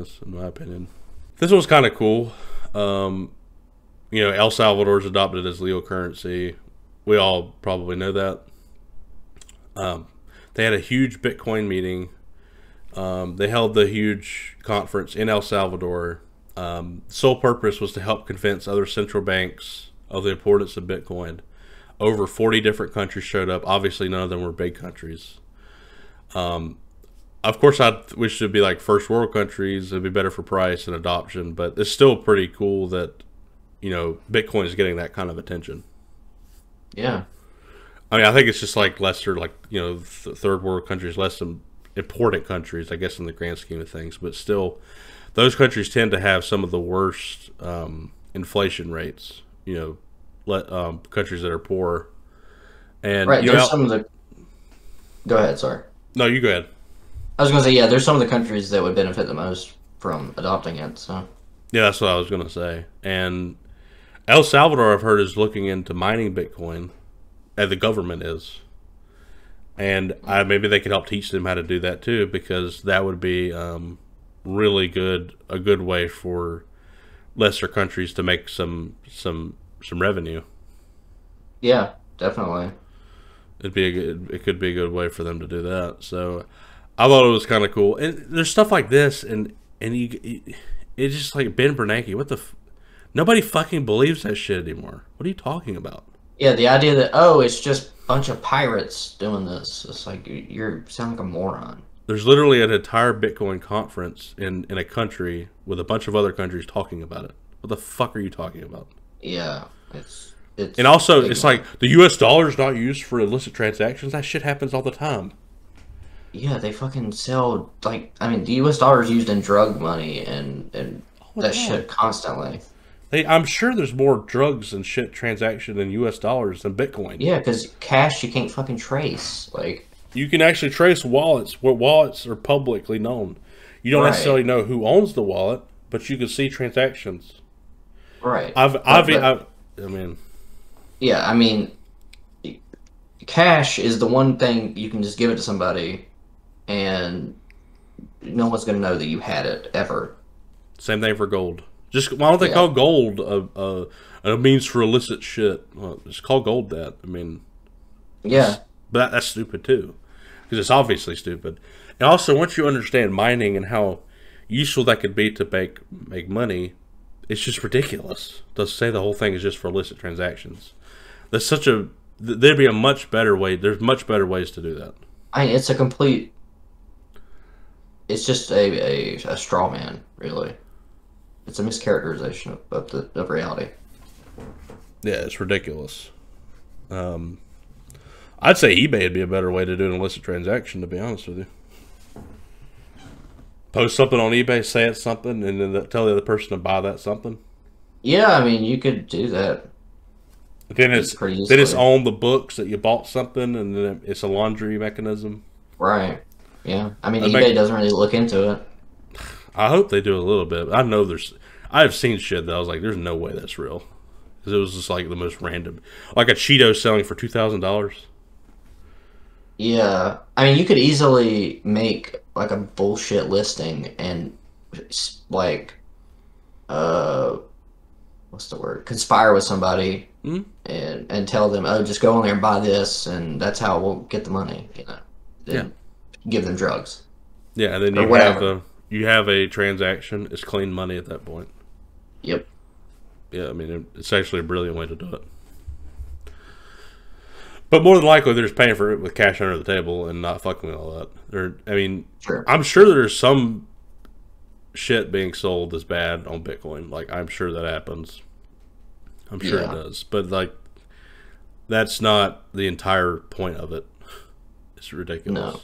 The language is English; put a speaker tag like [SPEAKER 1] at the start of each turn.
[SPEAKER 1] ridiculous, in my opinion. This one's kind of cool. El Salvador's adopted as legal currency. We all probably know that. They had a huge Bitcoin meeting. They held the huge conference in El Salvador. Sole purpose was to help convince other central banks of the importance of Bitcoin. Over 40 different countries showed up. Obviously, none of them were big countries. Of course, I wish it would be like first world countries. It'd be better for price and adoption, but it's still pretty cool that, Bitcoin is getting that kind of attention.
[SPEAKER 2] Yeah.
[SPEAKER 1] I mean, I think it's just like lesser, third world countries, less than important countries, I guess, in the grand scheme of things. But still, those countries tend to have some of the worst inflation rates, countries that are poor. And,
[SPEAKER 2] right, there's some of the... Go ahead, sorry.
[SPEAKER 1] No, you go ahead.
[SPEAKER 2] I was going to say, yeah, there's some of the countries that would benefit the most from adopting it, so...
[SPEAKER 1] Yeah, that's what I was going to say. And El Salvador, I've heard, is looking into mining Bitcoin, and the government is. And maybe they could help teach them how to do that too, because that would be really a good way for lesser countries to make some revenue.
[SPEAKER 2] Yeah, definitely.
[SPEAKER 1] It could be a good way for them to do that. So I thought it was kind of cool. And there's stuff like this, and it's just like Ben Bernanke. Nobody fucking believes that shit anymore. What are you talking about?
[SPEAKER 2] Yeah, the idea that, it's just a bunch of pirates doing this. It's like, you sound like a moron.
[SPEAKER 1] There's literally an entire Bitcoin conference in a country with a bunch of other countries talking about it. What the fuck are you talking about?
[SPEAKER 2] Yeah, it's
[SPEAKER 1] and also, it's like, the US dollar is not used for illicit transactions. That shit happens all the time.
[SPEAKER 2] Yeah, they fucking sell, the US dollar is used in drug money and that shit constantly.
[SPEAKER 1] I'm sure there's more drugs and shit transaction in US dollars than Bitcoin.
[SPEAKER 2] Yeah, because cash you can't fucking trace.
[SPEAKER 1] You can actually trace wallets. What wallets are publicly known. You don't necessarily know who owns the wallet, but you can see transactions.
[SPEAKER 2] Right. Cash is the one thing you can just give it to somebody, and no one's gonna know that you had it ever.
[SPEAKER 1] Same thing for gold. Why don't they call gold a means for illicit shit? Well, just call gold that.
[SPEAKER 2] Yeah.
[SPEAKER 1] But that's stupid too, because it's obviously stupid. And also, once you understand mining and how useful that could be to make money, it's just ridiculous to say the whole thing is just for illicit transactions. There'd be a much better way. There's much better ways to do that.
[SPEAKER 2] It's just a straw man, really. It's a mischaracterization of reality.
[SPEAKER 1] Yeah, it's ridiculous. I'd say eBay would be a better way to do an illicit transaction, to be honest with you. Post something on eBay, say it's something, and then tell the other person to buy that something.
[SPEAKER 2] Yeah, you could do that.
[SPEAKER 1] But then it's on the books that you bought something, and then it's a laundry mechanism.
[SPEAKER 2] Right. Yeah. eBay doesn't really look into it.
[SPEAKER 1] I hope they do a little bit. I know I've seen shit that I was like, there's no way that's real. Because it was just like the most random. Like a Cheeto selling for $2,000.
[SPEAKER 2] Yeah. You could easily make like a bullshit listing and what's the word? Conspire with somebody and tell them, just go on there and buy this, and that's how we'll get the money, Then give them drugs.
[SPEAKER 1] Yeah, and then you have a transaction. It's clean money at that point.
[SPEAKER 2] Yep.
[SPEAKER 1] Yeah, it's actually a brilliant way to do it. But more than likely, they're just paying for it with cash under the table and not fucking with all that.
[SPEAKER 2] Sure.
[SPEAKER 1] I'm sure there's some shit being sold that's bad on Bitcoin. I'm sure that happens. I'm sure it does. But, that's not the entire point of it. It's ridiculous.
[SPEAKER 2] No.